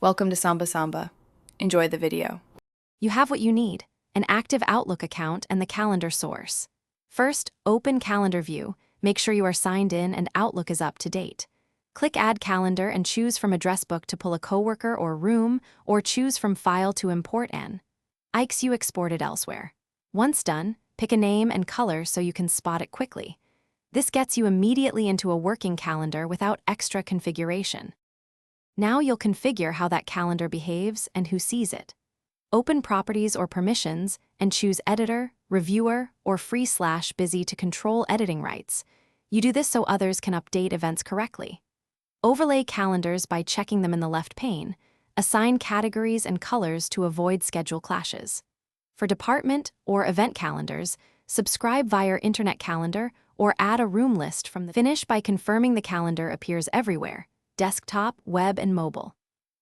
Welcome to Samba Samba. Enjoy the video. You have what you need: an active Outlook account and the calendar source. First, open Calendar View, make sure you are signed in and Outlook is up to date. Click Add Calendar and choose from Address Book to pull a coworker or room, or choose from File to import an IX you exported elsewhere. Once done, pick a name and color so you can spot it quickly. This gets you immediately into a working calendar without extra configuration. Now you'll configure how that calendar behaves and who sees it. Open Properties or Permissions and choose Editor, Reviewer, or Free/Busy to control editing rights. You do this so others can update events correctly. Overlay calendars by checking them in the left pane. Assign categories and colors to avoid schedule clashes. For department or event calendars, subscribe via Internet Calendar or add a room list from the finish by confirming the calendar appears everywhere: desktop, web, and mobile.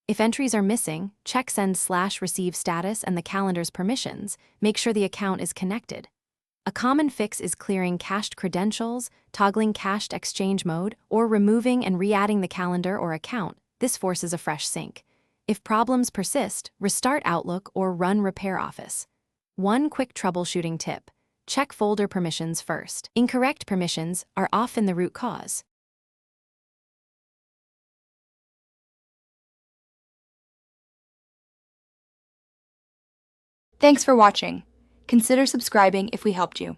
If entries are missing, check Send/Receive status and the calendar's permissions. Make sure the account is connected. A common fix is clearing cached credentials, toggling cached exchange mode, or removing and re-adding the calendar or account. This forces a fresh sync. If problems persist, restart Outlook or run Repair Office. One quick troubleshooting tip: check folder permissions first. Incorrect permissions are often the root cause. Thanks for watching. Consider subscribing if we helped you.